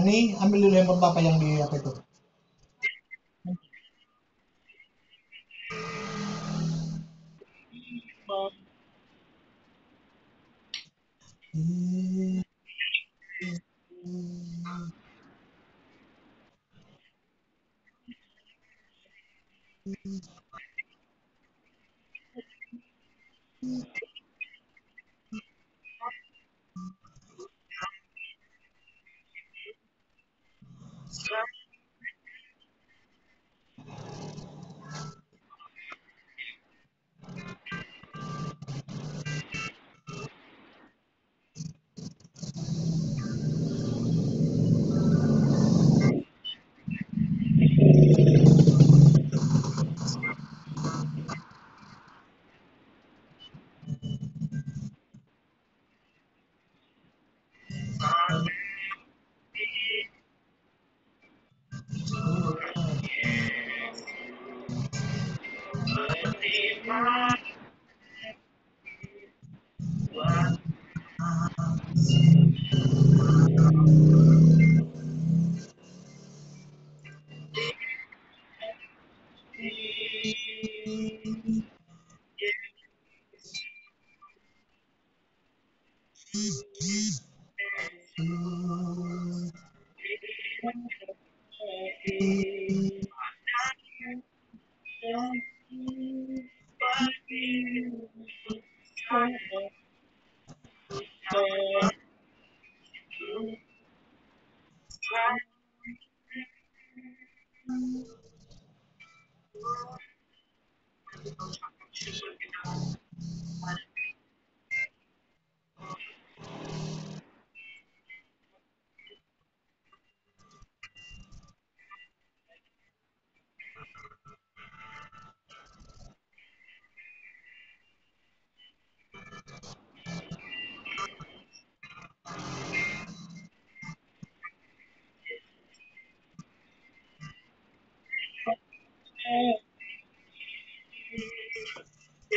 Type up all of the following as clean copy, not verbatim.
Ani, ambil dulu handphone papa yang di apa itu.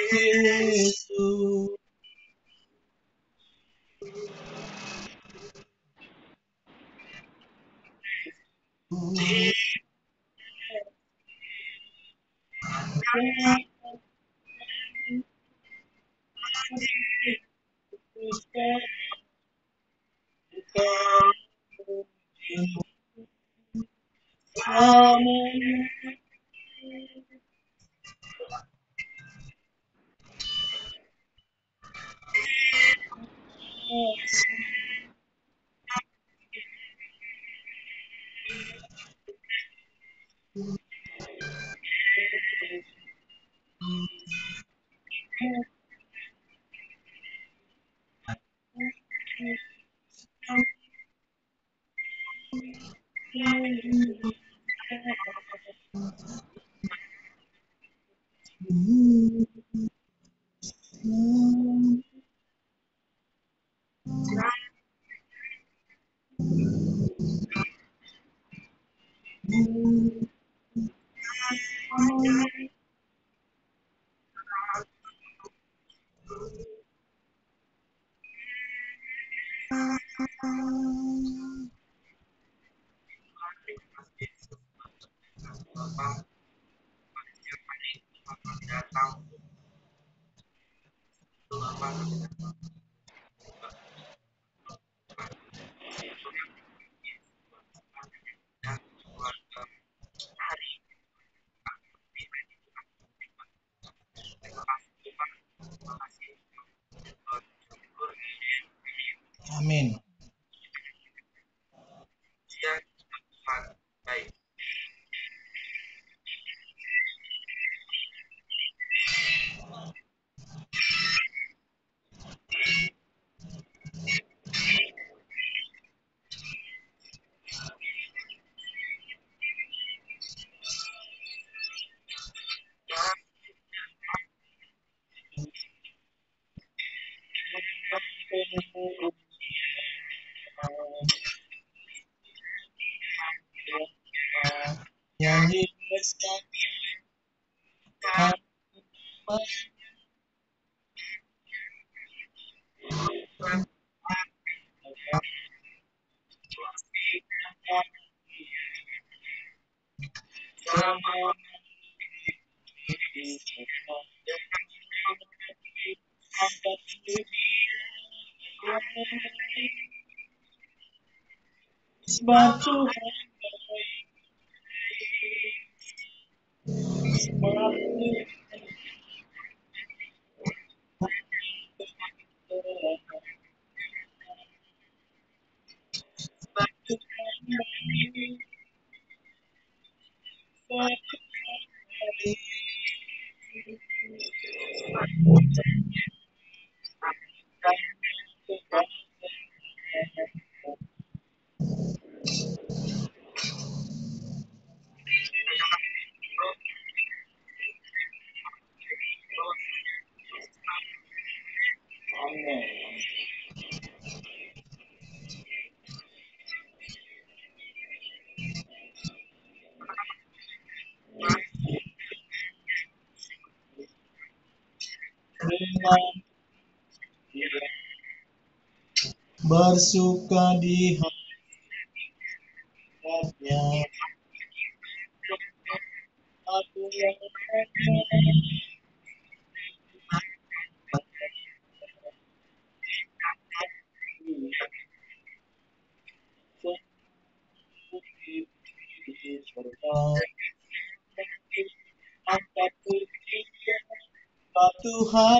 Yesus. Amen. Amin. Nyanyi Sebab Tuhan bersuka di hatinya. Aku yang Tuhan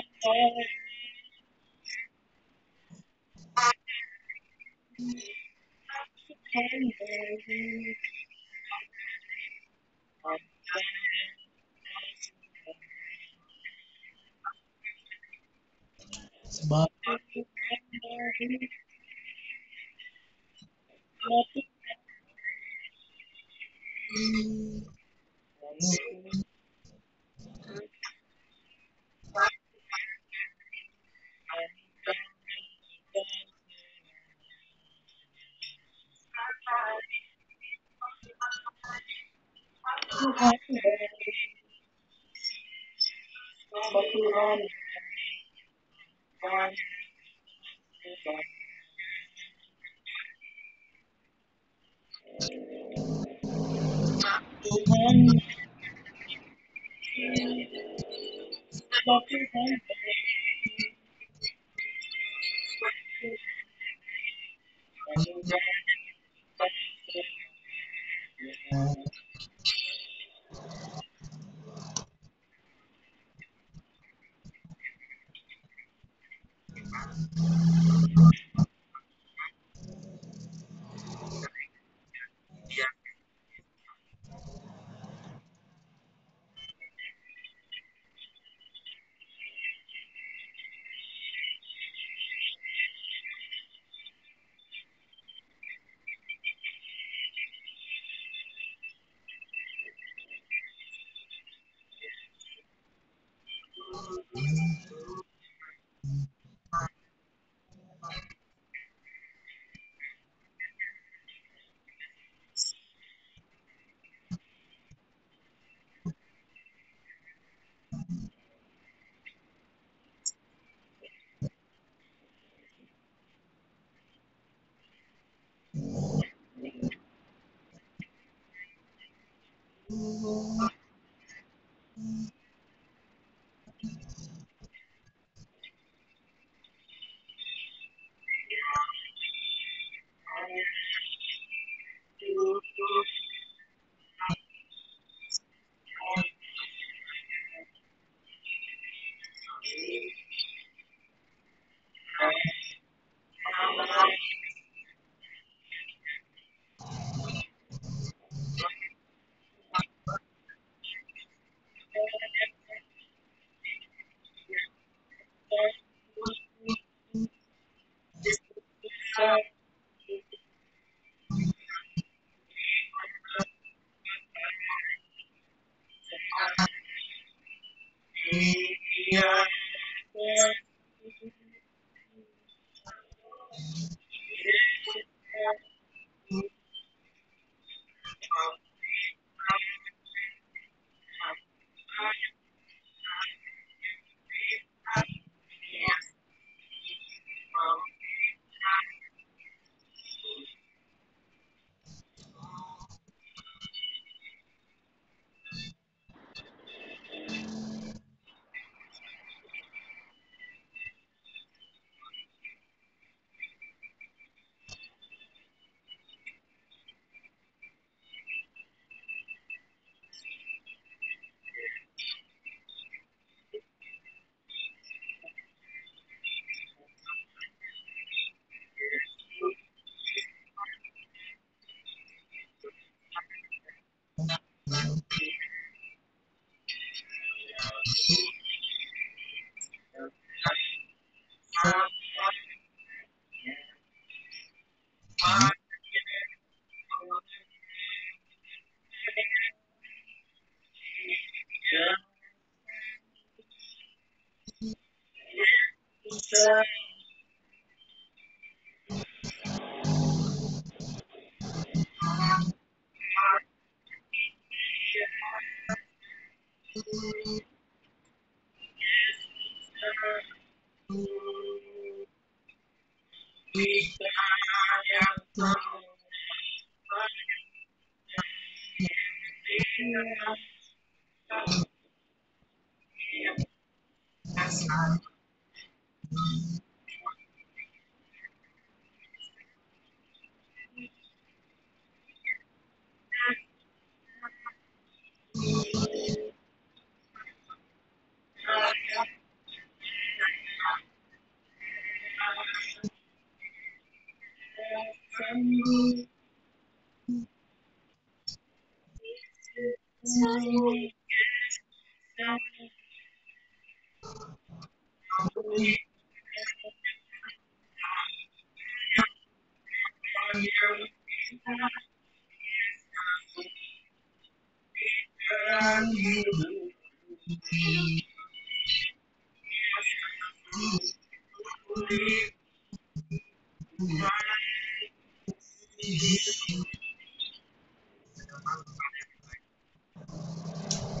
sebab Tuhan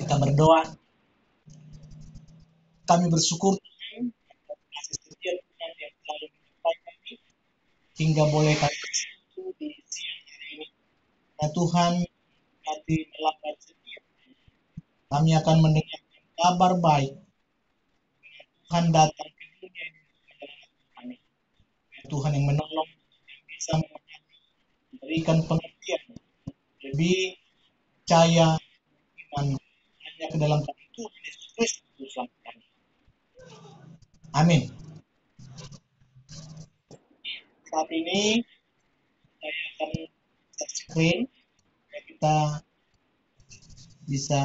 Kita berdoa. Kami bersyukur kasih setia Tuhan yang selalu menyertai kami hingga boleh kami bersatu di siang hari ini. Nah Tuhan, hati melambat setia. Kami akan mendengarkan kabar baik. Tuhan datang ke dunia ini menyelamatkan kami. Tuhan yang menolong, yang bisa memahami, memberikan pengertian, lebih percaya, iman hanya ke dalam kami Tuhan Yesus Kristus selamat kami. Amin. Saat ini saya akan screen supaya kita bisa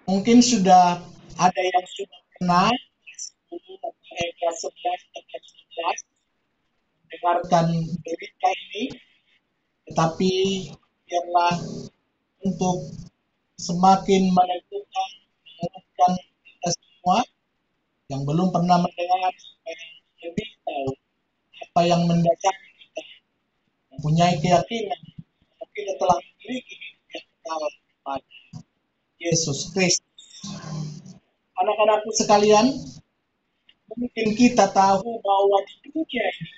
mungkin sudah ada yang sudah pernah kelas 10 atau kelas 11 dengarkan berita ini, tetapi biarlah untuk semakin menentukan kita semua yang belum pernah mendengar supaya lebih tahu apa yang mendasari kita mempunyai keyakinan bahwa kita telah memiliki hidup yang kekal kepada Yesus Kristus. Anak-anakku sekalian, mungkin kita tahu bahwa di dunia ini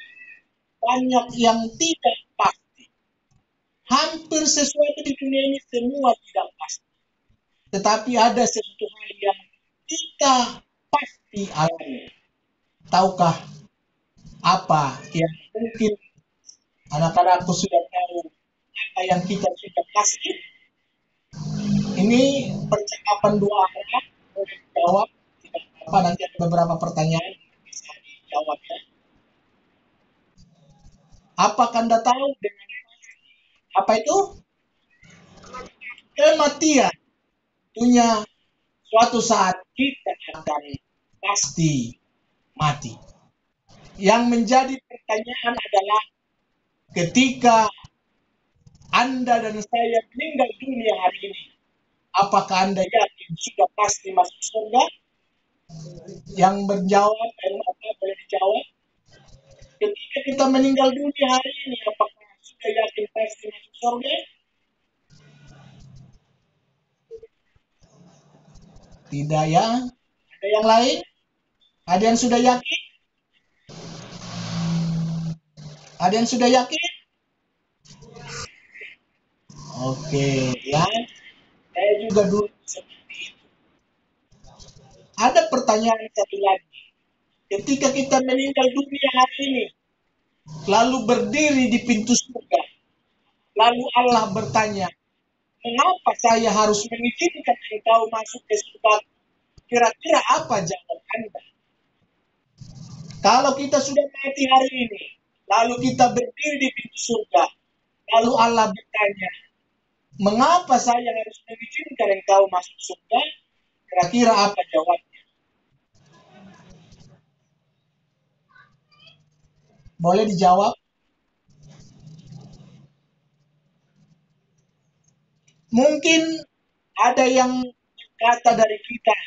banyak yang tidak pasti. Hampir sesuatu di dunia ini semua tidak pasti. Tetapi ada sesuatu hal yang kita pasti alami. Tahukah apa yang mungkin anak-anakku sudah tahu apa yang kita sudah pasti? Ini percakapan dua arah, boleh dijawab. Tidak apa, nanti ada beberapa pertanyaan bisa dijawab ya. Apakah Anda tahu dengan apa itu? Kematian. Tentunya suatu saat kita akan pasti mati. Yang menjadi pertanyaan adalah ketika Anda dan saya meninggal dunia hari ini, apakah Anda yakin sudah pasti masuk surga? Yang menjawab, boleh dijawab. Ketika kita meninggal dunia hari ini, apakah sudah yakin pasti masuk surga? Tidak ya? Ada yang lain? Ada yang sudah yakin? Ada yang sudah yakin? Oke, ya. Saya juga dulu seperti itu. Ada pertanyaan satu lagi. Ketika kita meninggal dunia hari ini, lalu berdiri di pintu surga, lalu Allah bertanya, mengapa saya harus mengizinkan engkau masuk ke surga? Kira-kira apa jawaban Anda? Kalau kita sudah mati hari ini, lalu kita berdiri di pintu surga, lalu Allah bertanya, Mengapa saya harus mengizinkan engkau masuk surga? Kira-kira apa jawabnya? Boleh dijawab? Mungkin ada yang berkata dari kita,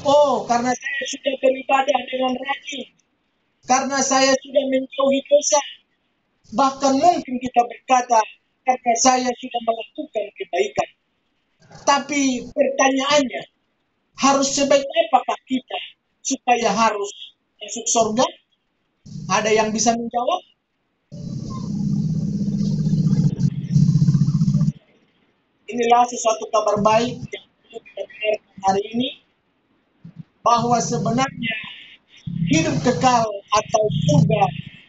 oh karena saya sudah beribadah dengan rajin, karena saya sudah menjauhi dosa. Bahkan mungkin kita berkata, karena saya sudah melakukan kebaikan. Tapi pertanyaannya, harus sebaik apakah kita supaya harus masuk surga? Ada yang bisa menjawab? Inilah sesuatu kabar baik yang perlu kita dengarkan hari ini, bahwa sebenarnya hidup kekal atau surga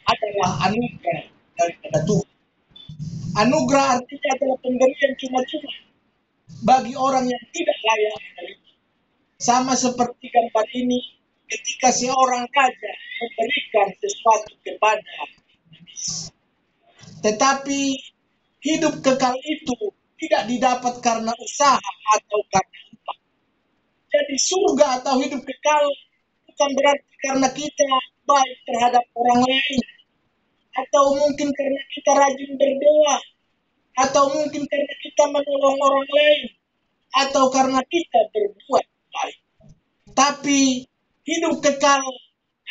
adalah anugerah daripada Tuhan. Anugerah artinya adalah pemberian cuma-cuma bagi orang yang tidak layak menerima. Sama seperti gambar ini, ketika seorang raja memberikan sesuatu kepada tetapi hidup kekal itu tidak didapat karena usaha atau karena upah. Jadi surga atau hidup kekal bukan berarti karena kita baik terhadap orang lain, atau mungkin karena kita rajin berdoa, atau mungkin karena kita menolong orang lain, atau karena kita berbuat baik. Tapi hidup kekal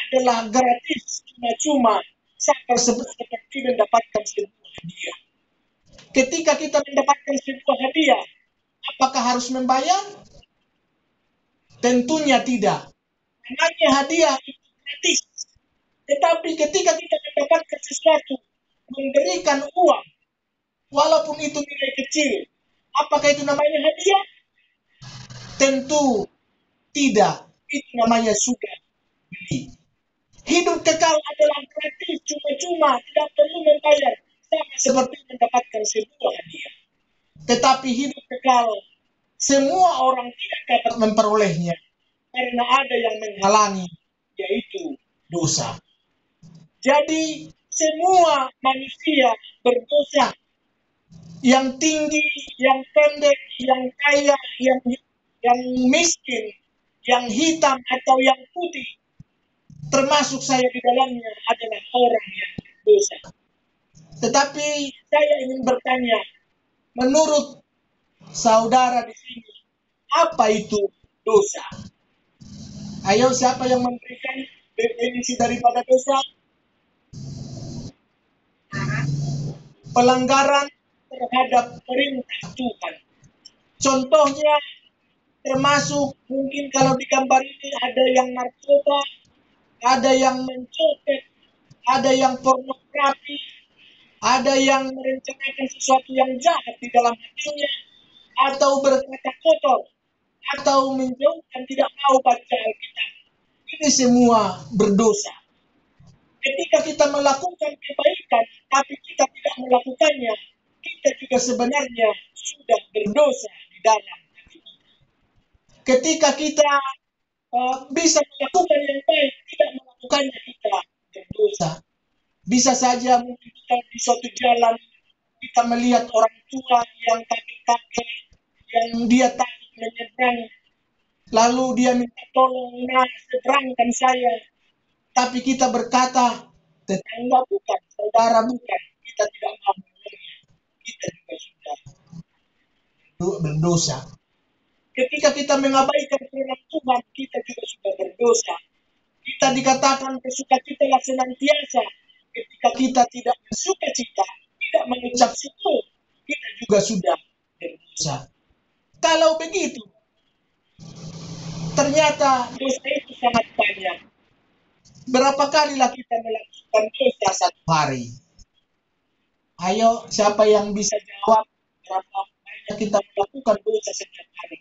adalah gratis, cuma-cuma, seperti mendapatkan sebuah hadiah. Ketika kita mendapatkan sebuah hadiah, apakah harus membayar? Tentunya tidak. Namanya hadiah itu gratis. Tetapi ketika kita mendapatkan sesuatu, memberikan uang, walaupun itu nilai kecil, apakah itu namanya hadiah? Tentu tidak. Itu namanya sudah beli. Hidup kekal adalah gratis, cuma-cuma, tidak perlu membayar. Sama seperti mendapatkan sebuah hadiah. Tetapi hidup kekal, semua orang tidak dapat memperolehnya. Karena ada yang menghalangi, yaitu dosa. Jadi semua manusia berdosa. Yang tinggi, yang pendek, yang kaya, yang miskin, yang hitam atau yang putih, termasuk saya di dalamnya adalah orang yang berdosa. Tetapi saya ingin bertanya, menurut saudara di sini, apa itu dosa? Ayo, siapa yang memberikan definisi daripada dosa? Pelanggaran terhadap perintah Tuhan. Contohnya termasuk mungkin kalau di gambar ini ada yang narkoba, ada yang mencopet, ada yang pornografi, ada yang merencanakan sesuatu yang jahat di dalam hatinya, atau berkata kotor, atau menjauhkan tidak mau baca Alkitab. Ini semua berdosa. Ketika kita melakukan kebaikan, tapi kita tidak melakukannya, kita juga sebenarnya sudah berdosa di dalam hati kita. Ketika kita bisa melakukan yang baik, tidak melakukannya, kita berdosa. Bisa saja mungkin kita di suatu jalan, kita melihat orang tua yang kakek-kakek, yang dia takut menyeberang, lalu dia minta tolong, nah seberangkan saya. Tapi kita berkata, tetangga bukan, saudara bukan, kita tidak mau menolongnya. Kita juga sudah berdosa. Ketika kita mengabaikan firman Tuhan, kita juga sudah berdosa. Kita dikatakan bersukacitalah senantiasa. Ketika kita tidak bersukacita, tidak mengucap syukur, kita juga sudah berdosa. Kalau begitu, ternyata dosa itu sangat banyak. Berapa kalilah kita melakukan dosa satu hari? Ayo, siapa yang bisa jawab berapa banyak kita melakukan dosa setiap hari?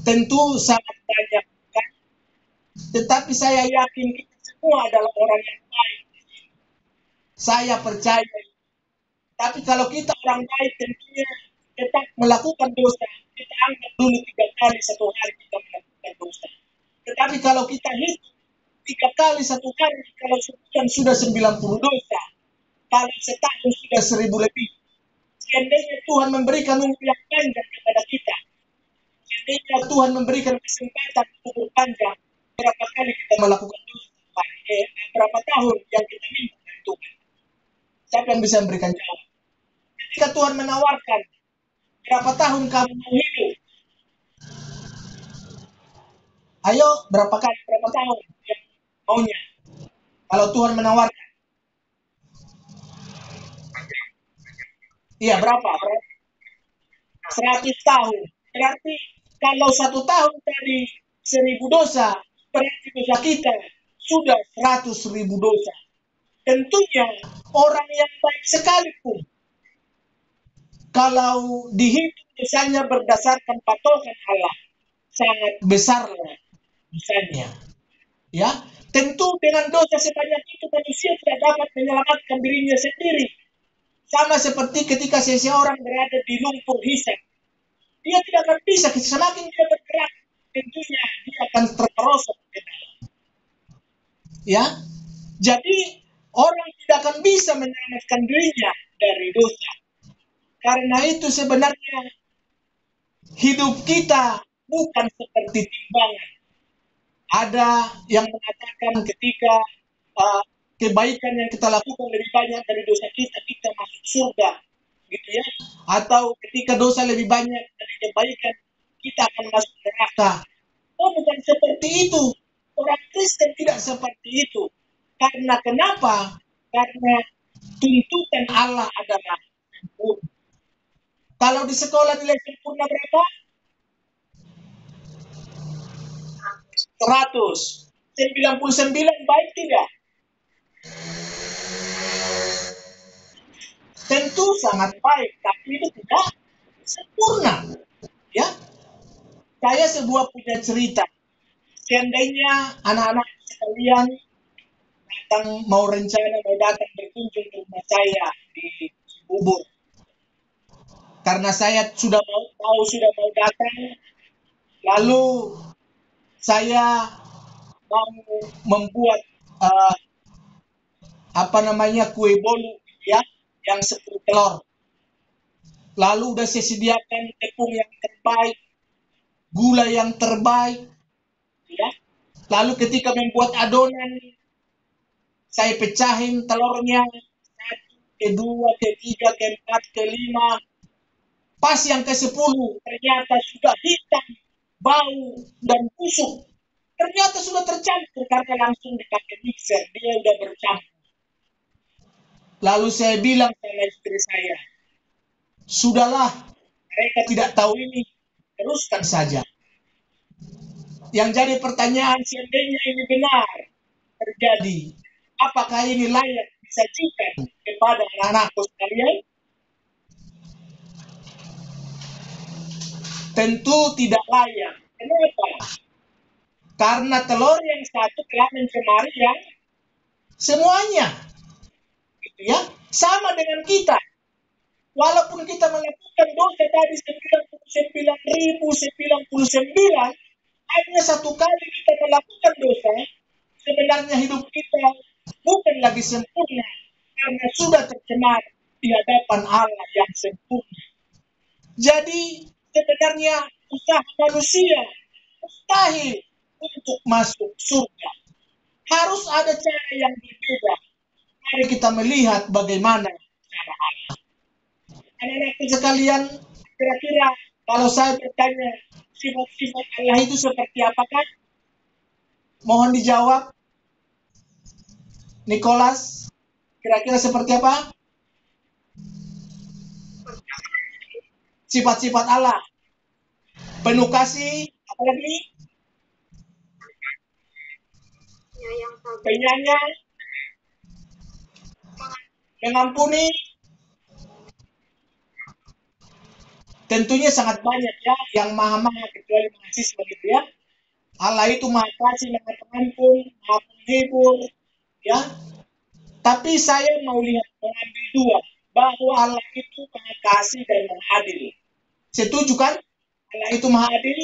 Tentu sangat banyak, kan? Tetapi saya yakin kita semua adalah orang yang baik. Saya percaya. Tapi kalau kita orang baik, tentunya tetap melakukan dosa. Kita anggap dulu 3 kali satu hari kita melakukan dosa. Tetapi kalau kita hitung 3 kali satu hari, kalau sebulan sudah 90 dosa, Kalau setahun sudah 1.000 lebih. Seandainya Tuhan memberikan umur yang panjang kepada kita, seandainya Tuhan memberikan kesempatan umur panjang, berapa kali kita melakukan dosa? Berapa tahun yang kita minta dari Tuhan? Siapa yang bisa memberikan jawab? Ketika Tuhan menawarkan, berapa tahun kamu mau hidup? Ayo, berapa tahun yang maunya? Kalau Tuhan menawarkan, iya berapa? 100 tahun. Berarti kalau 1 tahun tadi 1.000 dosa, berarti dosa kita sudah 100.000 dosa. Tentunya orang yang baik sekalipun, kalau dihitung dosanya berdasarkan patokan Allah, sangat besarlah dosanya. Ya, tentu dengan dosa sebanyak itu manusia tidak dapat menyelamatkan dirinya sendiri. Sama seperti ketika seseorang berada di lumpur hisap, dia tidak akan bisa, semakin dia bergerak, tentunya dia akan terperosok ke dalam. Ya, jadi orang tidak akan bisa menyelamatkan dirinya dari dosa. Karena itu sebenarnya hidup kita bukan seperti timbangan. Ada yang mengatakan ketika kebaikan yang kita lakukan lebih banyak dari dosa kita, kita masuk surga, gitu ya. Atau ketika dosa lebih banyak dari kebaikan, kita akan masuk neraka. Oh, bukan seperti itu. Orang Kristen tidak seperti itu. Karena kenapa? Karena tuntutan Allah adalah sempurna. Kalau di sekolah nilai sempurna berapa? 100. 99 baik tidak? Tentu sangat baik, tapi itu tidak sempurna. Ya, saya sebuah punya cerita. Seandainya anak-anak sekalian mau datang berkunjung ke rumah saya di Cibubur, karena saya sudah mau datang, lalu saya mau membuat kue bolu ya, yang 10 telur. Lalu udah saya sediakan tepung yang terbaik, gula yang terbaik, ya. Lalu ketika membuat adonan, saya pecahin telurnya, 1, kedua, ketiga, keempat, kelima. Pas yang ke-10 ternyata sudah hitam, bau, dan busuk. Ternyata sudah tercampur karena langsung dipakai mixer, dia udah bercampur. Lalu saya bilang sama istri saya, sudahlah, mereka tidak tahu ini, teruskan saja. Yang jadi pertanyaan, seandainya ini benar terjadi, apakah ini layak disajikan kepada anak-anakku sekalian? Tentu tidak layak. Kenapa? Karena telur yang satu telah mencemari yang semuanya. Gitu ya. Sama dengan kita. Walaupun kita melakukan dosa tadi 99.099, hanya satu kali kita melakukan dosa, sebenarnya hidup kita bukan lagi sempurna karena sudah tercemar di hadapan Allah yang sempurna. Jadi sebenarnya usaha manusia mustahil untuk masuk surga. Harus ada cara yang berbeda. Mari kita melihat bagaimana cara Allah. Anak-anakku sekalian, kira-kira kalau saya bertanya sifat-sifat Allah itu seperti apakah? Mohon dijawab. Nicholas, kira-kira seperti apa? Sifat-sifat Allah. Penuh kasih, apalagi? Penyayang, mengampuni. Tentunya sangat banyak ya, yang maha-maha kecuali mahasiswa gitu ya. Allah itu maha kasih, maha pengampun, maha penghibur, ya. Tapi saya mau mengambil dua, bahwa Allah itu maha kasih dan maha adil. Setuju kan? Allah itu maha adil.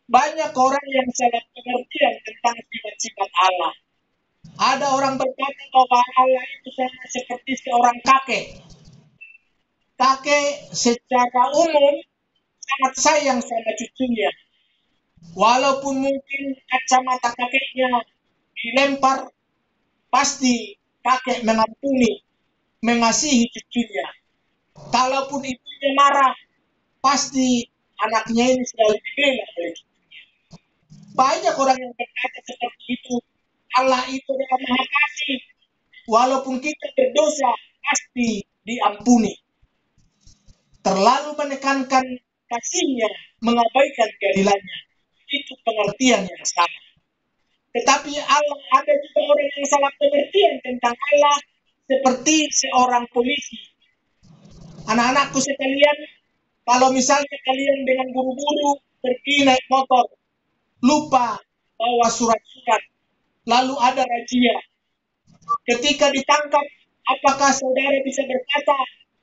Banyak orang yang salah pengertian tentang sifat-sifat Allah. Ada orang berkata bahwa Allah itu sama seperti seorang kakek. Kakek secara umum sangat sayang sama cucunya. Walaupun mungkin kacamata kakeknya dilempar, pasti kakek mengampuni, mengasihi cucunya. Kalaupun ibunya marah, pasti anaknya ini selalu dibela oleh cucunya. Banyak orang yang berkata seperti itu. Allah itu adalah Maha Kasih. Walaupun kita berdosa, pasti diampuni. Terlalu menekankan kasihnya, mengabaikan keadilannya. Itu pengertian yang salah. Tetapi Allah, ada juga orang yang salah pengertian tentang Allah seperti seorang polisi. Anak-anakku sekalian, kalau misalnya kalian dengan buru-buru pergi naik motor, lupa bawa surat-surat, lalu ada razia. Ketika ditangkap, apakah saudara bisa berkata,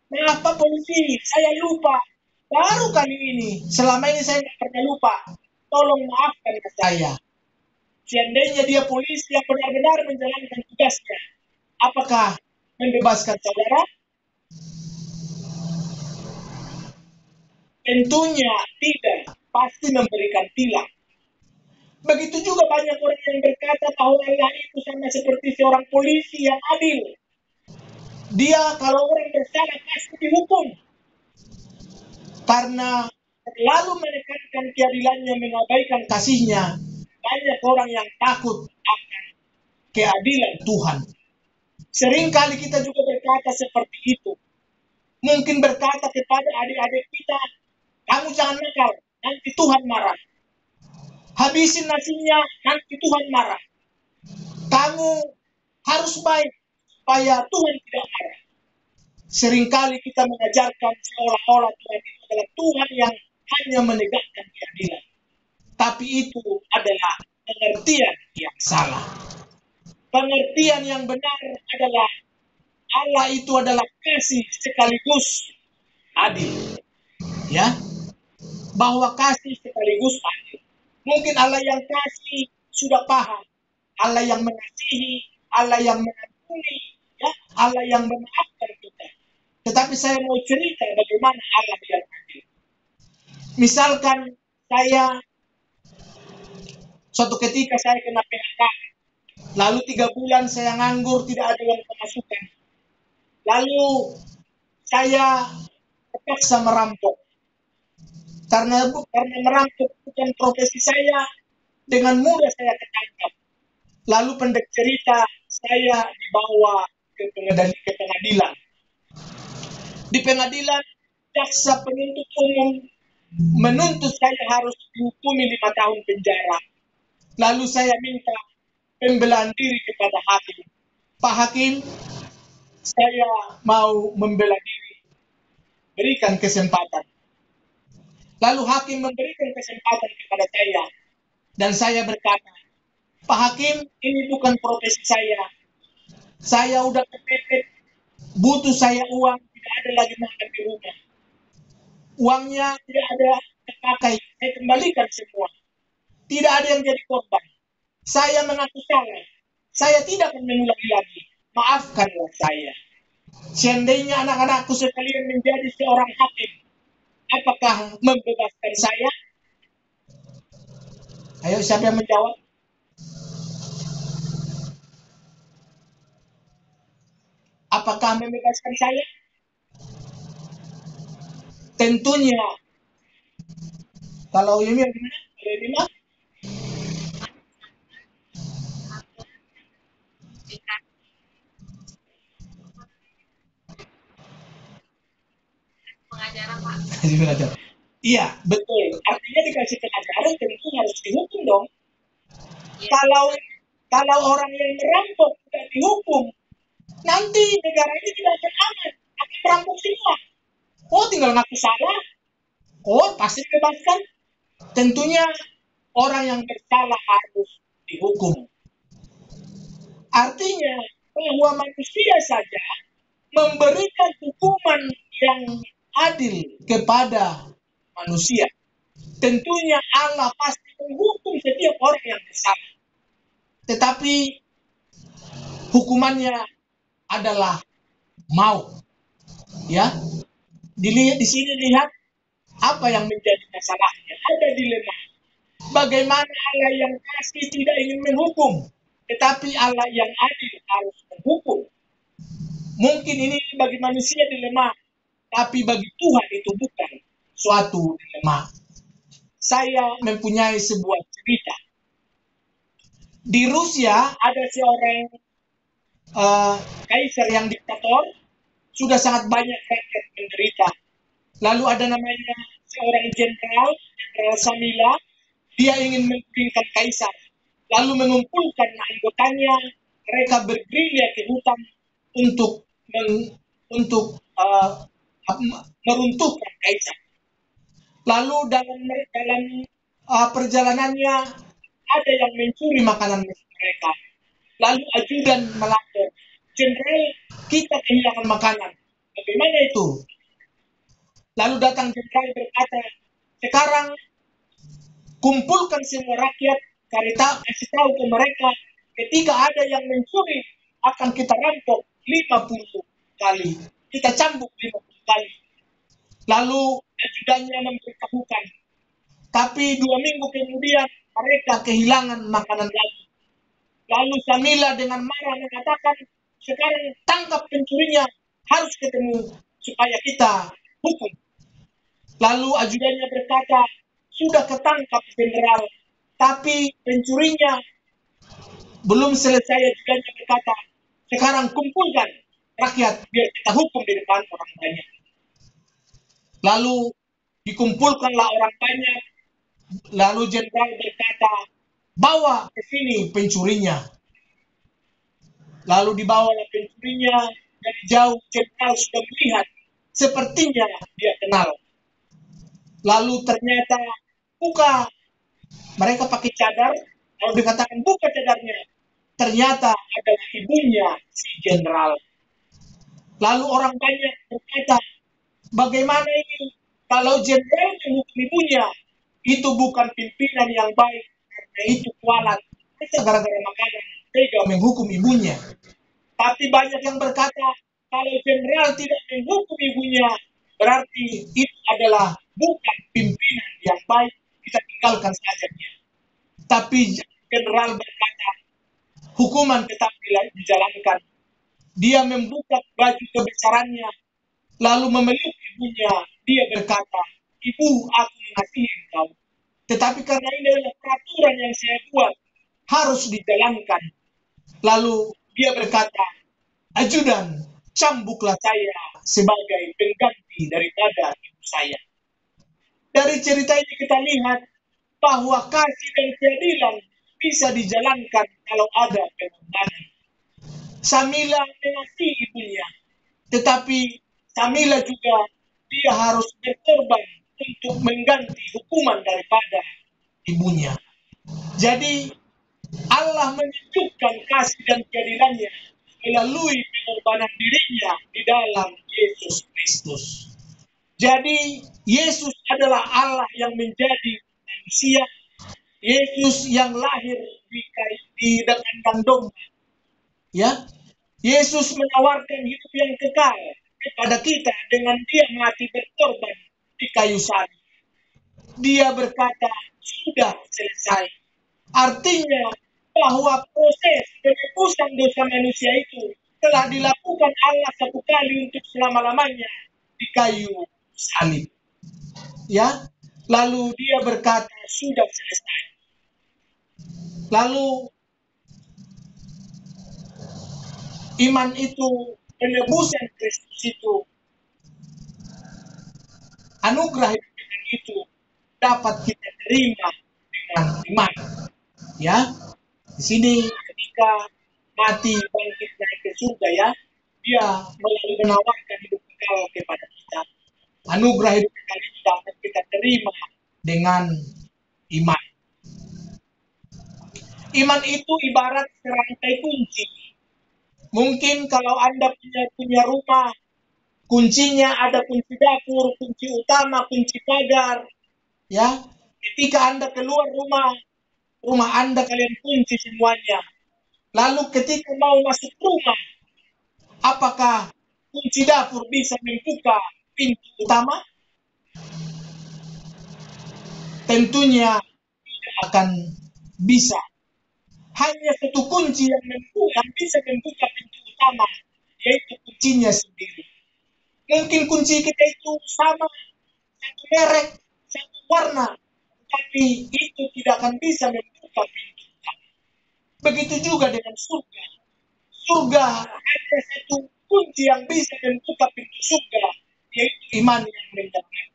maaf Pak Polisi, saya lupa. Baru kali ini, selama ini saya tidak pernah lupa. Tolong maafkan saya. Seandainya dia polisi yang benar-benar menjalankan tugasnya, apakah membebaskan saudara? Tentunya tidak, pasti memberikan tilang. Begitu juga banyak orang yang berkata bahwa Allah itu sama seperti seorang polisi yang adil. Dia kalau orang bersalah pasti dihukum. Karena terlalu menekankan keadilannya, mengabaikan kasihnya, banyak orang yang takut akan keadilan Tuhan. Seringkali kita juga berkata seperti itu. Mungkin berkata kepada adik-adik kita, kamu jangan nakal, nanti Tuhan marah. Habisin nasinya, nanti Tuhan marah. Kamu harus baik, supaya Tuhan tidak marah. Seringkali kita mengajarkan seolah-olah Tuhan itu adalah Tuhan yang hanya menegakkan keadilan. Tapi itu adalah pengertian yang salah. Pengertian yang benar adalah Allah itu adalah kasih sekaligus adil. Ya, bahwa kasih sekaligus adil. Mungkin Allah yang kasih sudah paham. Allah yang mengasihi, Allah yang mengampuni, ya, Allah yang memaafkan kita. Tetapi saya mau cerita bagaimana Allah yang adil. Misalkan suatu ketika saya kena PHK, lalu 3 bulan saya nganggur, tidak ada uang pemasukan. Lalu saya terpaksa merampok. Karena merampok bukan profesi saya, dengan mudah saya ketangkap. Lalu pendek cerita, saya dibawa ke pengadilan. Di pengadilan, jaksa penuntut umum menuntut saya harus dihukumi 5 tahun penjara. Lalu saya minta pembelaan diri kepada hakim. Pak Hakim, saya mau membela diri. Berikan kesempatan. Lalu hakim memberikan kesempatan kepada saya. Dan saya berkata, Pak Hakim, ini bukan profesi saya. Saya udah kepepet, butuh saya uang, tidak ada lagi makan di rumah. Uangnya tidak ada terpakai, saya kembalikan semua. Tidak ada yang jadi korban. Saya mengaku salah. Saya tidak akan mengulangi lagi. Maafkanlah saya. Seandainya anak-anakku sekalian menjadi seorang hakim, apakah membebaskan saya? Ayo, siapa yang menjawab? Apakah membebaskan saya? Tentunya. Kalau ini gimana? Kalau ini mah? Pengajaran, Pak. Iya, betul. Artinya dikasih pengajaran tentu harus dihukum dong. Ya. Kalau orang yang merampok tidak dihukum, nanti negara ini tidak akan aman, akan merampok semua. Oh, tinggal ngaku salah. Oh, pasti dibebaskan. Tentunya orang yang bersalah harus dihukum. Artinya bahwa manusia saja memberikan hukuman yang adil kepada manusia. Tentunya Allah pasti menghukum setiap orang yang bersalah. Tetapi hukumannya adalah maut. Ya, di sini lihat apa yang menjadi masalahnya. Ada dilema. Bagaimana Allah yang kasih tidak ingin menghukum, tetapi Allah yang adil harus menghukum. Mungkin ini bagi manusia dilema, tapi bagi Tuhan itu bukan suatu dilema. Saya mempunyai sebuah cerita. Di Rusia ada seorang kaisar yang diktator, sudah sangat banyak rakyat menderita. Lalu ada namanya seorang jenderal, Jenderal Samila, dia ingin menggulingkan kaisar. Lalu mengumpulkan anggotanya, mereka bergerilya ke hutan untuk meruntuhkan kaisar. Lalu dalam perjalanannya ada yang mencuri makanan mereka. Lalu ajudan melapor, Jenderal, kita kehilangan makanan. Bagaimana itu? Lalu datang jenderal berkata, sekarang kumpulkan semua rakyat, kasih tahu ke mereka, ketika ada yang mencuri, akan kita rampok 50 kali. Kita cambuk 50 kali. Lalu ajudannya memberitahukan. Tapi 2 minggu kemudian, mereka kehilangan makanan lagi. Lalu Samila dengan marah mengatakan, sekarang tangkap pencurinya, harus ketemu supaya kita hukum. Lalu ajudannya berkata, sudah ketangkap jenderal, tapi pencurinya belum selesai. Ajudannya berkata, sekarang kumpulkan rakyat biar kita hukum di depan orang banyak. Lalu dikumpulkanlah orang banyak. Lalu jenderal berkata, bawa ke sini pencurinya. Lalu dibawalah pencurinya. Dari jauh jenderal sudah melihat, sepertinya dia kenal. Lalu ternyata buka, mereka pakai cadar. Lalu dikatakan buka cadarnya, ternyata adalah ibunya si jenderal. Lalu orang banyak berkata, bagaimana ini? Kalau jenderal menghukum ibunya, itu bukan pimpinan yang baik, karena itu kualat. Kita gara-gara makanan tega menghukum ibunya. Tapi banyak yang berkata, kalau jenderal tidak menghukum ibunya, berarti itu adalah bukan pimpinan yang baik, kita tinggalkan saja dia. Tapi jenderal berkata, hukuman tetap dijalankan. Dia membuka baju kebesarannya, lalu memeluk ibunya. Dia berkata, ibu, aku mengasihi engkau. Tetapi karena ini adalah peraturan yang saya buat, harus dijalankan. Lalu dia berkata, ajudan, cambuklah saya sebagai pengganti daripada ibu saya. Dari cerita ini kita lihat bahwa kasih dan keadilan bisa dijalankan kalau ada pengorbanan. Samila mengasihi ibunya, tetapi Samila juga dia harus berkorban untuk mengganti hukuman daripada ibunya. Jadi Allah menunjukkan kasih dan keadilannya melalui pengorbanan dirinya di dalam Yesus Kristus. Jadi Yesus adalah Allah yang menjadi manusia. Yesus yang lahir di kandang domba. Ya, Yesus menawarkan hidup yang kekal kepada kita dengan dia mati berkorban di kayu salib. Dia berkata, sudah selesai. Artinya bahwa proses penebusan dosa manusia itu telah dilakukan Allah satu kali untuk selama-lamanya di kayu salib. Ya, lalu dia berkata, sudah selesai. Lalu iman itu, penebusan Kristus itu, anugerah itu dapat kita terima dengan iman. Ya, di sini ketika mati bangkit naik ke surga, ya, dia menawarkan hidup kekal kepada kita. Anugerah hidup kekal itu dapat kita terima dengan iman. Iman itu ibarat serangkai kunci. Mungkin kalau Anda punya rumah, kuncinya ada kunci dapur, kunci utama, kunci pagar. Ya, ketika Anda keluar rumah Anda kalian kunci semuanya. Lalu ketika mau masuk rumah, apakah kunci dapur bisa membuka pintu utama? Tentunya tidak akan bisa. Hanya satu kunci yang bisa membuka pintu utama, yaitu kuncinya sendiri. Mungkin kunci kita itu sama, satu merek, satu warna, tapi itu tidak akan bisa membuka pintu utama. Begitu juga dengan surga. Surga hanya satu kunci yang bisa membuka pintu surga, yaitu iman yang menyelamatkan.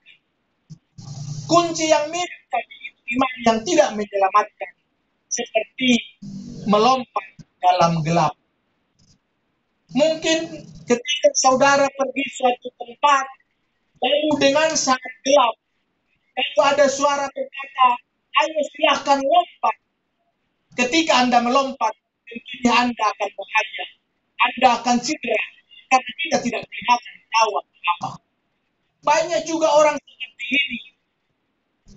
Kunci yang mirip tadi itu iman yang tidak menyelamatkan, seperti melompat dalam gelap. Mungkin ketika saudara pergi suatu tempat, lalu dengan sangat gelap, lalu ada suara berkata, ayo silahkan lompat. Ketika Anda melompat, tentunya Anda akan bahaya. Anda akan cedera, karena kita tidak kelihatan tahu apa. Banyak juga orang seperti ini.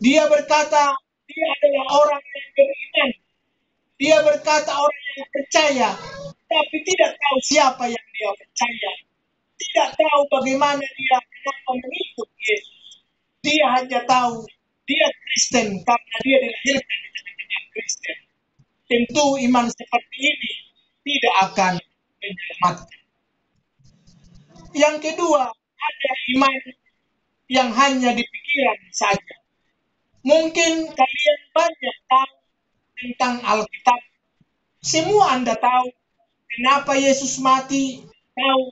Dia berkata, dia adalah orang yang beriman. Dia berkata orang yang percaya, tapi tidak tahu siapa yang dia percaya. Tidak tahu bagaimana dia kenapa mengikut Yesus. Dia hanya tahu dia Kristen karena dia dilahirkan di tengah-tengah Kristen. Tentu iman seperti ini tidak akan menyelamatkan. Yang kedua, ada iman yang hanya di pikiran saja. Mungkin kalian banyak tahu tentang Alkitab. Semua Anda tahu kenapa Yesus mati, tahu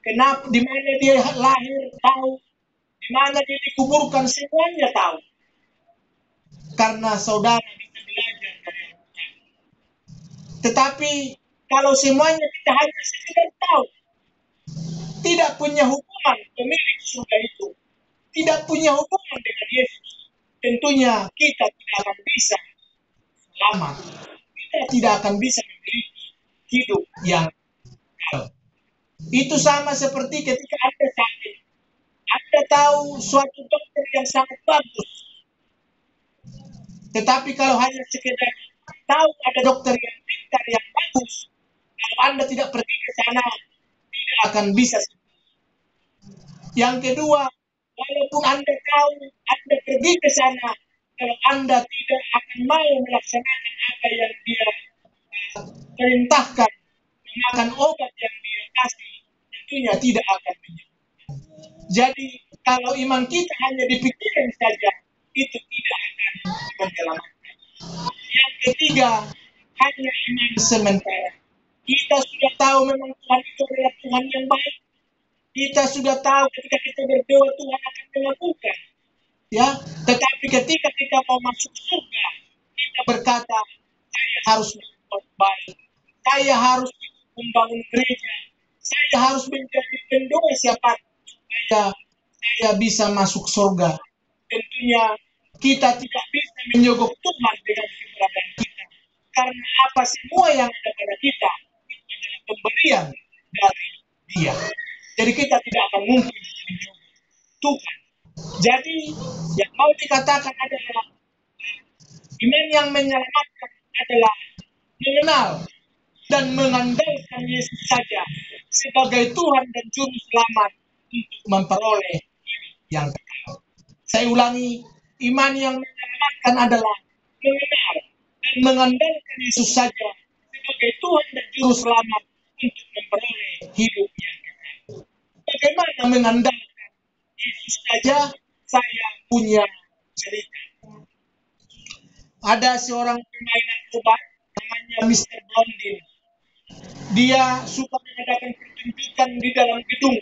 kenapa di mana dia lahir, tahu di mana dia dikuburkan, semuanya tahu. Karena saudara bisa belajar dari Alkitab. Tetapi kalau semuanya kita hanya sekedar tahu, tidak punya hubungan pemilik surga itu, tidak punya hubungan dengan Yesus, tentunya kita tidak akan bisa selamat. Kita tidak akan bisa memiliki hidup yang kekal. Itu sama seperti ketika Anda sakit. Anda tahu suatu dokter yang sangat bagus. Tetapi kalau hanya sekedar tahu ada dokter yang pintar, yang bagus, kalau Anda tidak pergi ke sana, tidak akan bisa. Yang kedua, walaupun Anda tahu, Anda pergi ke sana, kalau Anda tidak akan mau melaksanakan apa yang dia perintahkan, memakan obat yang dia kasih, tentunya tidak akan menyembuhkan. Jadi, kalau iman kita hanya dipikirkan saja, itu tidak akan menyelamatkan. Yang ketiga, hanya iman sementara. Kita sudah tahu memang Tuhan itu adalah Tuhan yang baik. Kita sudah tahu ketika kita berdoa Tuhan akan melakukan. Ya, tetapi ketika kita mau masuk surga, kita berkata, saya harus berbuat baik. Saya harus membangun gereja. Saya harus menjadi pendoa siapa supaya saya bisa masuk surga. Tentunya kita tidak bisa menyogok Tuhan dengan keberadaan kita. Karena apa semua yang ada pada kita itu adalah pemberian dari Dia. Jadi kita tidak akan mungkin menyogok Tuhan. Jadi yang mau dikatakan adalah iman yang menyelamatkan adalah mengenal dan mengandalkan Yesus saja sebagai Tuhan dan Juru Selamat untuk memperoleh hidup yang kekal. Saya ulangi, iman yang menyelamatkan adalah mengenal dan mengandalkan Yesus saja sebagai Tuhan dan Juru Selamat untuk memperoleh hidup yang kekal. Bagaimana mengandalkan Yesus saja? Saya punya cerita. Ada seorang pemain narkoba namanya Mr. Blondin. Dia suka mengadakan pertunjukan di dalam gedung.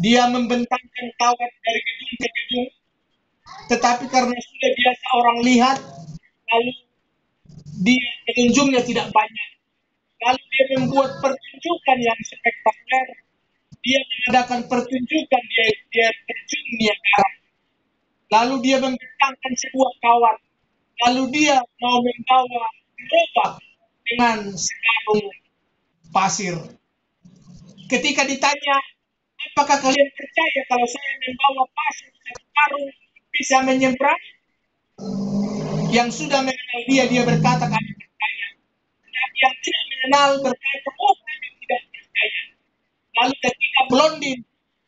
Dia membentangkan kawat dari gedung ke gedung. Tetapi karena sudah biasa orang lihat, lalu dia pengunjungnya tidak banyak. Lalu dia membuat pertunjukan yang spektakuler. Dia mengadakan pertunjukan, dia terjun Niagara. Lalu dia membentangkan sebuah kawat. Lalu dia mau membawa gerobak dengan sekarung pasir. Ketika ditanya, apakah kalian percaya kalau saya membawa pasir satu karung bisa menyeberang? Yang sudah mengenal dia berkata kami percaya. Tetapi yang tidak mengenal berkata, oh kami tidak percaya. Lalu ketika blondin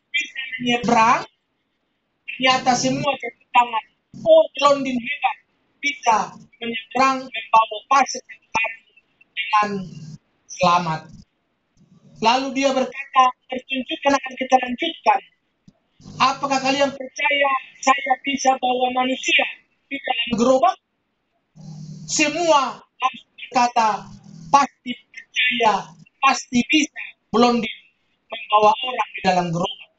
bisa menyeberang, ternyata semua tepuk tangan. Oh blondin hebat, bisa menyeberang membawa pasir dengan selamat. Lalu dia berkata, pertunjukan akan kita lanjutkan. Apakah kalian percaya saya bisa bawa manusia di dalam gerobak? Semua langsung berkata, pasti percaya, pasti bisa blondin membawa orang di dalam gerobak.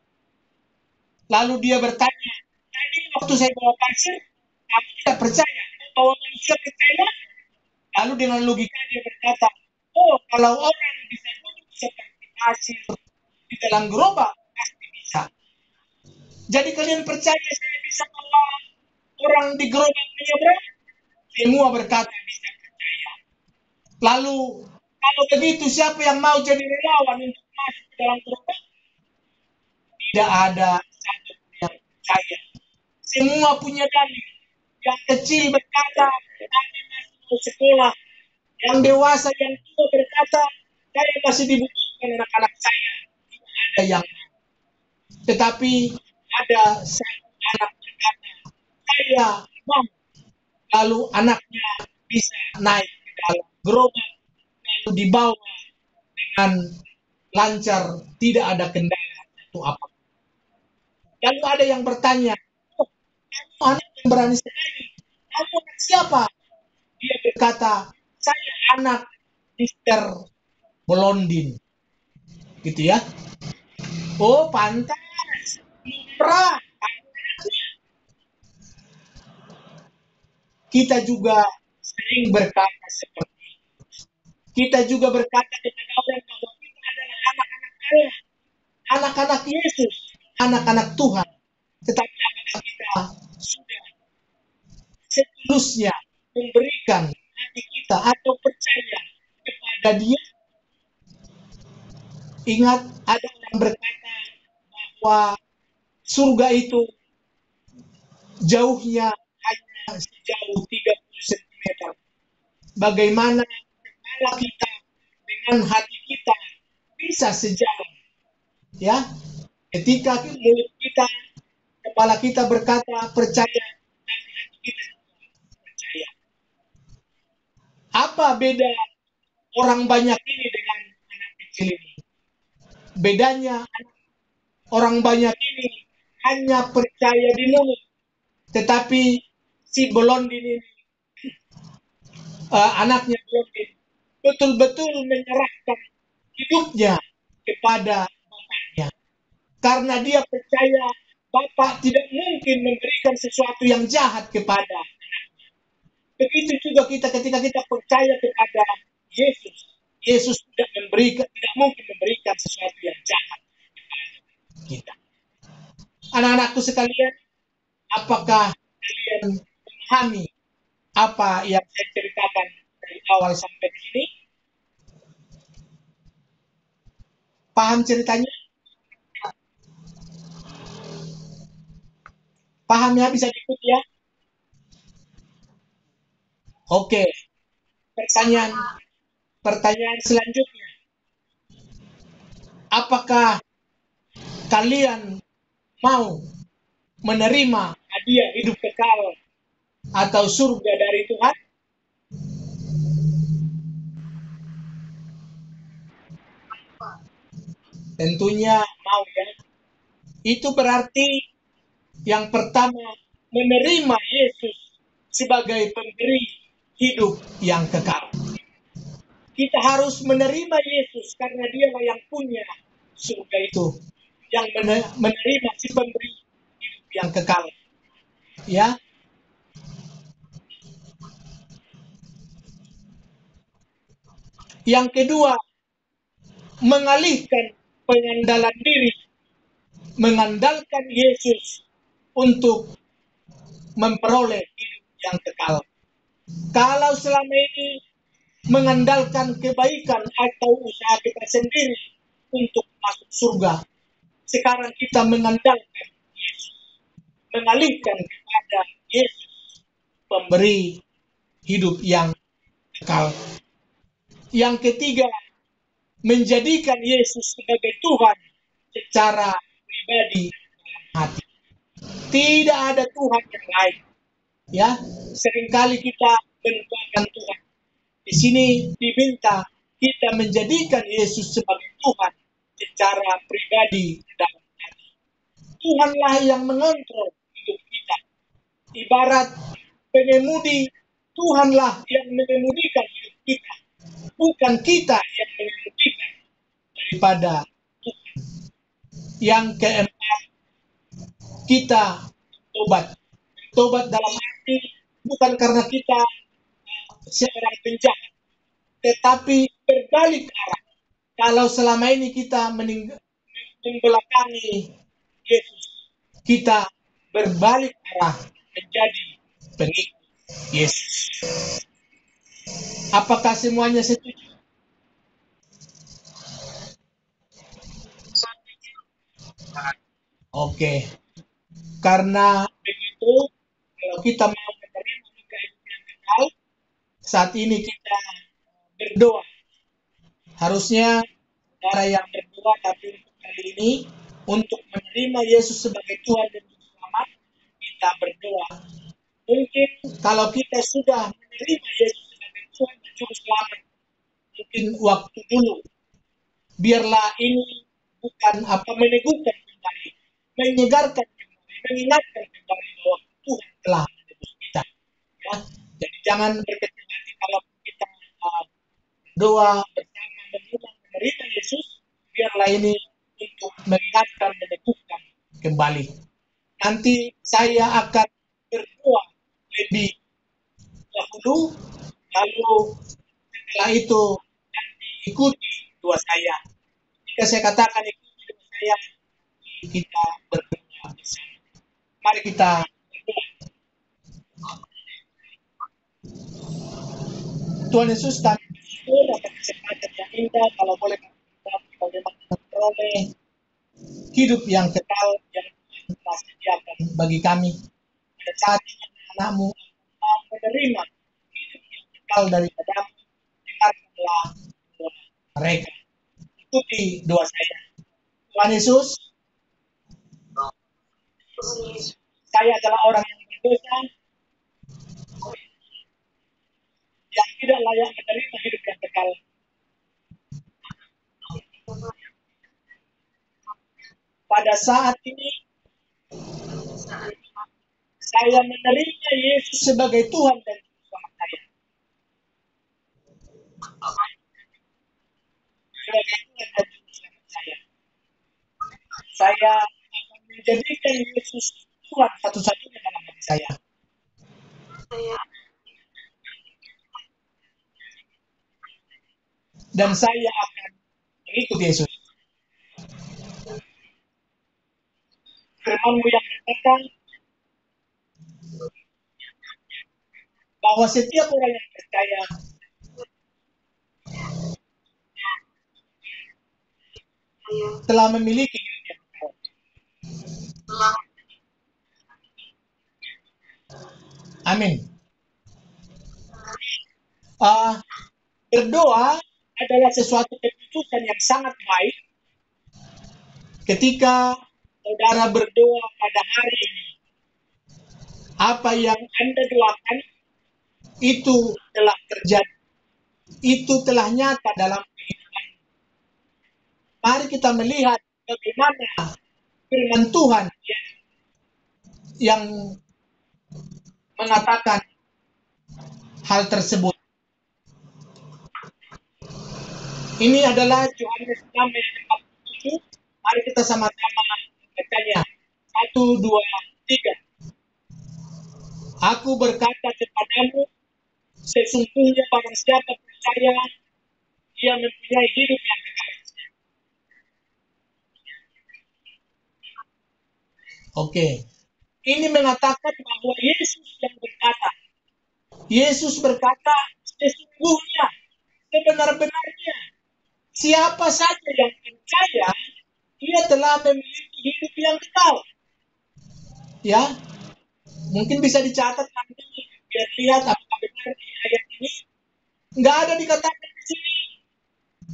Lalu dia bertanya, tadi waktu saya bawa pasir, kamu tidak percaya, bawa manusia percaya? Lalu dengan logika dia berkata, oh kalau orang bisa duduk seperti pasir di dalam gerobak, pasti bisa. Jadi kalian percaya saya bisa bawa orang di gerobak menyeberang? Semua berkata bisa percaya. Lalu kalau begitu siapa yang mau jadi relawan untuk masuk ke dalam gerobak? Tidak ada satu yang percaya. Semua punya dalih. Yang kecil berkata, kami masih mau sekolah. Yang dewasa, yang tua berkata, saya masih dibutuhkan anak-anak saya. Tidak ada yang mau. Tetapi ada satu anak berkata, saya mau. Lalu anaknya bisa naik ke dalam gerobak, lalu dibawa dengan lancar, tidak ada kendala atau apa. Lalu ada yang bertanya, oh, kamu anak yang berani sekali, kamu anak siapa? Dia berkata, saya anak Mister Blondin. Gitu ya. Oh, pantas. Lumrah. Kita juga sering berkata seperti itu. Kita juga berkata kepada orang bahwa kita adalah anak-anak Allah, anak-anak Yesus, anak-anak Tuhan. Tetapi apakah kita sudah setulusnya memberikan hati kita atau percaya kepada Dia? Ingat, ada orang berkata bahwa surga itu jauhnya hanya sejauh 30 cm. Bagaimana kepala kita dengan hati kita bisa sejalan? Ya, ketika mulut kita, kepala kita berkata percaya, tapi hati kita percaya. Apa beda orang banyak ini dengan anak kecil ini? Bedanya orang banyak ini hanya percaya di mulut, tetapi si blondin ini, anaknya blondin, betul-betul menyerahkan hidupnya kepada bapaknya. Karena dia percaya bapak tidak mungkin memberikan sesuatu yang jahat kepada anaknya. Begitu juga kita ketika kita percaya kepada Yesus. Yesus tidak mungkin memberikan sesuatu yang jahat kepada kita. Anak-anakku sekalian, apakah kalian memahami apa yang saya ceritakan dari awal sampai di sini? Paham ceritanya? Paham ya, bisa diikuti ya? Oke. Pertanyaan selanjutnya. Apakah kalian mau menerima hadiah hidup kekal atau surga dari Tuhan? Tentunya mau ya. Itu berarti yang pertama menerima Yesus sebagai pemberi hidup yang kekal. Kita harus menerima Yesus karena Dialah yang punya surga itu, yang menerima si pemberi hidup yang kekal. Ya. Yang kedua, mengalihkan pengandalan diri, mengandalkan Yesus untuk memperoleh hidup yang kekal. Kalau selama ini mengandalkan kebaikan atau usaha kita sendiri untuk masuk surga, sekarang kita mengandalkan Yesus, mengalihkan kepada Yesus, pemberi hidup yang kekal. Yang ketiga, menjadikan Yesus sebagai Tuhan secara pribadi dalam hati. Tidak ada Tuhan yang lain. Ya, seringkali kita melupakan Tuhan. Di sini diminta kita menjadikan Yesus sebagai Tuhan secara pribadi dalam hati. Tuhanlah yang mengontrol hidup kita. Ibarat pengemudi, Tuhanlah yang mengemudikan hidup kita. Bukan kita yang mengemudikan daripada Tuhan. Yang keempat, kita tobat. Tobat dalam arti bukan karena kita seorang penjahat, tetapi berbalik arah. Kalau selama ini kita membelakangi Yesus, kita berbalik arah menjadi pengikut Yesus. Apakah semuanya setuju? Oke. Karena begitu, kalau kita mau menerima kehidupan yang kekal, saat ini kita berdoa. Harusnya saudara yang berdoa, tapi untuk kali ini, untuk menerima Yesus sebagai Tuhan dan Juru Selamat, kita berdoa. Mungkin kalau kita sudah menerima Yesus sebagai Tuhan dan Juru Selamat, mungkin waktu dulu, biarlah ini bukan meneguhkan kembali, menyegarkan kembali, mengingatkan kembali bahwa Tuhan telah menebus kita. Ya. Jadi jangan berkecil hati kalau kita doa bersama menerima Yesus, biarlah ini untuk mengingatkan, meneguhkan kembali. Nanti saya akan berdoa lebih dahulu, lalu setelah itu nanti ikuti doa saya. Jika saya katakan ikuti doa saya, kita berdoa bersama. Mari kita berdoa. Tuhan Yesus, kami bersyukur atas kesempatan yang indah, kalau boleh kita bagaimana memperoleh hidup yang kekal yang Tuhan telah sediakan bagi kami. Pada saat ini anak-anakmu mau menerima hidup yang kekal daripadamu, dengarkanlah doa mereka. Ikuti doa saya. Tuhan Yesus, saya adalah orang yang berdosa, yang tidak layak menerima hidup yang kekal. Pada saat ini, saya menerima Yesus sebagai Tuhan dan Juru Selamat saya. Sebagai Tuhan dan Juru Selamat saya. Saya akan menjadikan Yesus Tuhan satu-satunya dalam hati saya. Dan saya akan mengikut Yesus. Firman-Mu yang mengatakan bahwa setiap orang yang percaya telah memiliki hidup yang kekal. Amin. Berdoa adalah sesuatu keputusan yang sangat baik ketika saudara berdoa pada hari ini. Apa yang Anda doakan itu telah terjadi. Itu telah nyata dalam kehidupan. Mari kita melihat bagaimana firman Tuhan yang mengatakan hal tersebut. Ini adalah Yohanes 6 ayat 47. Mari kita sama-sama bacanya. 1, 2, 3. Aku berkata kepadamu, sesungguhnya barang siapa percaya, ia mempunyai hidup yang kekal. Oke. Ini mengatakan bahwa Yesus yang berkata. Yesus berkata, sesungguhnya, sebenar-benarnya, siapa saja yang percaya, ia telah memiliki hidup yang kekal. Ya, mungkin bisa dicatat nanti, biar lihat apakah benar di ayat ini. Nggak ada dikatakan di sini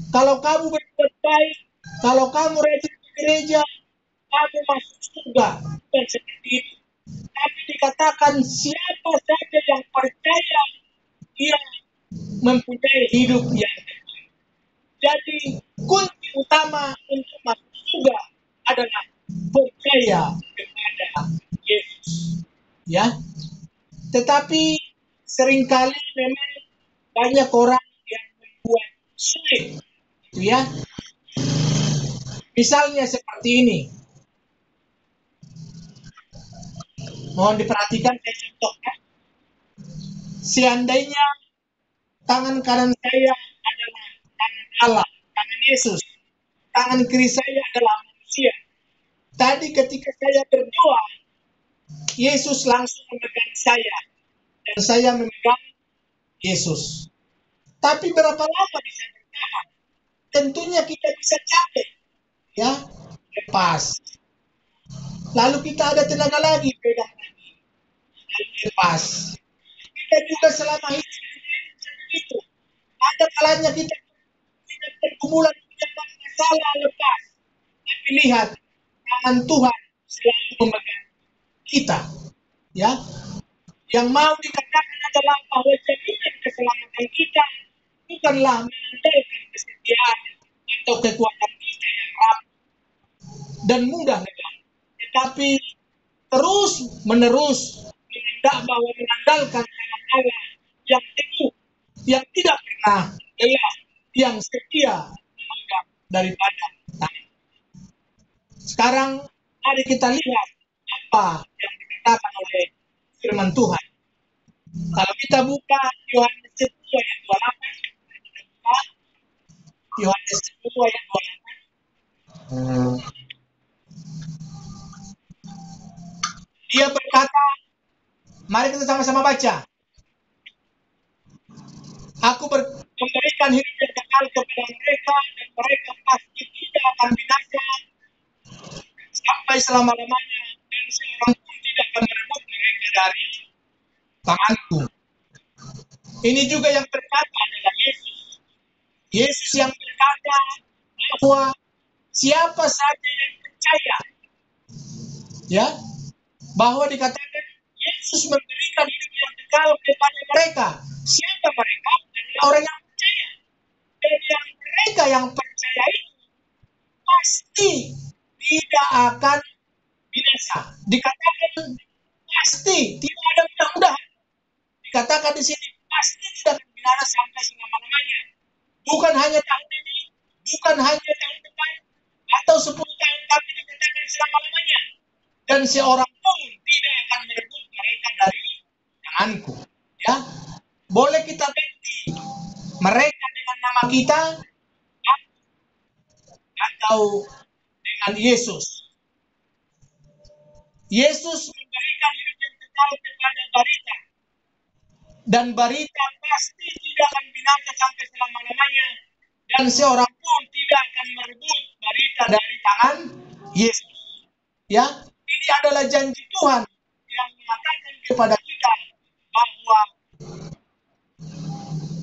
Kalau kamu berbuat baik, kalau kamu rajin ke gereja, kamu masuk surga. Bukan seperti itu. Tapi dikatakan siapa saja yang percaya, ia mempunyai hidup yang kekal. Jadi kunci utama untuk masuk surga adalah percaya kepada Yesus. Ya, tetapi seringkali memang banyak orang yang membuat sulit, gitu ya. Misalnya seperti ini, mohon diperhatikan saya contohkan. Seandainya tangan kanan saya adalah tangan Allah, tangan Yesus, tangan kiri saya adalah manusia. Tadi ketika saya berdoa, Yesus langsung memegang saya dan saya memegang Yesus. Tapi berapa lama bisa bertahan? Tentunya kita bisa capek, ya, lepas. Lalu kita ada tenaga lagi, pegang lagi, lalu lepas. Kita juga selama hidup itu, ada kalanya kita pergumulan punya masalah lepas. Tapi lihat, tangan Tuhan selalu memegang kita. Ya, yang mau dikatakan adalah bahwa jaminan keselamatan kita bukanlah mengandalkan kesetiaan atau kekuatan kita yang rapuh dan mudah lelah, tetapi terus menerus mengandalkan tangan Allah yang teguh, yang tidak pernah lelah, yang setia memegang daripada tangan. Sekarang mari kita lihat apa yang dikatakan oleh firman Tuhan. Kalau kita buka Yohanes 10 ayat 28, kita buka Yohanes 10 ayat 28. Dia berkata, mari kita sama-sama baca. Aku memberikan hidup yang kekal kepada mereka dan mereka pasti tidak akan binasa sampai selama-lamanya dan seorang pun tidak akan merebut mereka dari tanganku. Ini juga yang berkata adalah Yesus. Yesus yang berkata bahwa siapa saja yang percaya, ya, bahwa dikatakan Yesus memberikan hidup yang kekal kepada mereka. Siapa mereka? Adalah orang yang percaya. Dan yang mereka yang percaya itu pasti tidak akan binasa. Dikatakan pasti tidak ada mudah-mudahan. Dikatakan di sini pasti tidak akan binasa sampai selama-lamanya. Bukan hanya tahun ini, bukan hanya tahun depan, atau 10 tahun, tapi dikatakan selama-lamanya. Dan seorang pun tidak akan merebut mereka dari tanganku. Ya, boleh kita ganti mereka dengan nama kita atau dengan Yesus. Yesus memberikan hidup yang kekal kepada Barita. Dan Barita pasti tidak akan binasa sampai selama-lamanya. Dan seorang pun tidak akan merebut Barita dari tangan Yesus. Ya, ini adalah janji Tuhan yang mengatakan kepada kita bahwa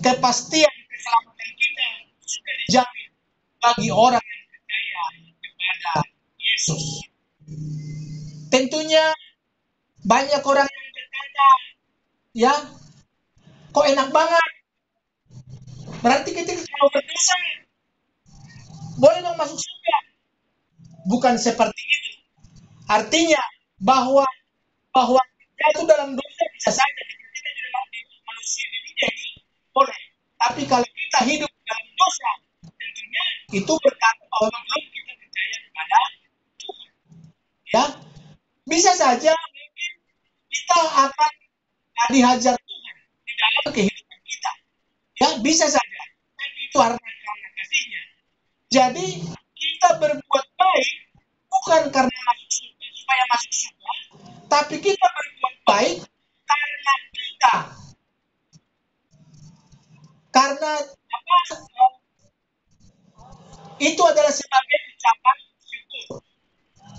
kepastian keselamatan kita sudah dijamin bagi orang yang percaya kepada Yesus. Tentunya banyak orang yang berkata, ya, kok enak banget? Berarti kita kalau berdosa boleh dong masuk surga? Bukan seperti itu. Artinya bahwa jatuh dalam dosa bisa saja kita di dalam manusia di dunia ini boleh. Tapi kalau kita hidup dalam dosa, tentunya itu berkata bahwa belum kita percaya kepada Tuhan. Ya, bisa saja mungkin kita akan dihajar Tuhan di dalam kehidupan kita. Ya, bisa saja. Tapi itu karena kasihnya. Jadi kita berbuat baik bukan karena masuk surga, supaya masuk surga, tapi kita berbuat baik karena apa? Itu adalah sebagai ucapan syukur.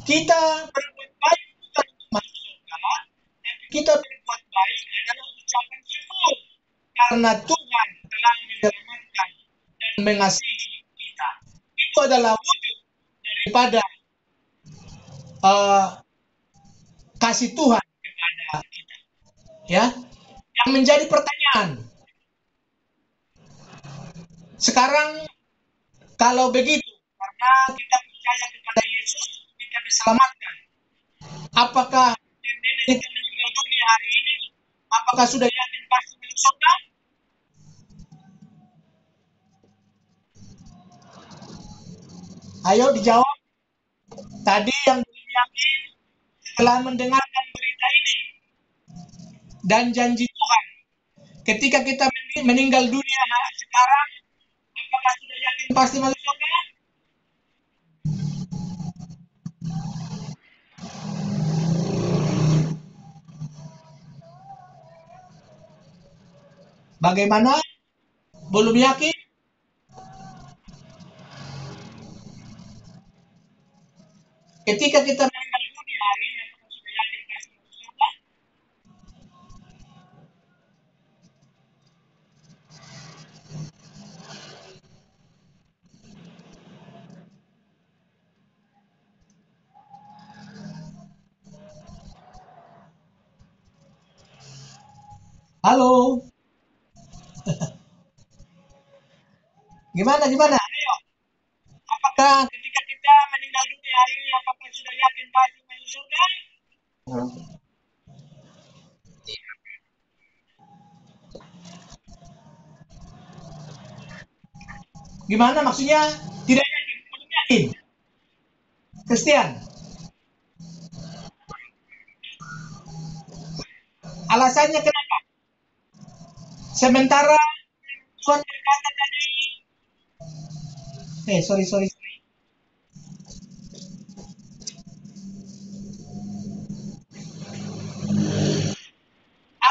Kita berbuat baik bukan untuk masuk surga, tapi kita berbuat baik adalah ucapan syukur karena Tuhan telah menyelamatkan dan mengasihi itu adalah wujud daripada uh, kasih Tuhan kepada kita. Ya, yang menjadi pertanyaan sekarang, kalau begitu, karena kita percaya kepada Yesus, kita diselamatkan. Apakah nenek kita meninggal dunia hari ini? Apakah sudah yakin pasti masuk surga? Ayo dijawab. Tadi yang belum yakin setelah mendengarkan berita ini dan janji Tuhan, ketika kita meninggal dunia sekarang, apakah sudah yakin pasti masuk surga? Bagaimana? Belum yakin? Ketika kita meninggal dunia hari ini, apakah sudah yakin pasti masuk surga? Halo, gimana? Ayo, apakah ketika kita meninggal dunia hari ini, apakah sudah yakin pasti masuk surga? Gimana maksudnya? Tidak yakin, belum yakin. Christian, alasannya kenapa? Sementara Tuhan berkata tadi, sorry.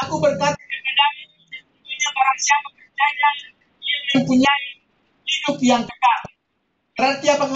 Aku berkata kepadamu, sesungguhnya barang siapa percaya, ia mempunyai hidup yang kekal. Berarti apa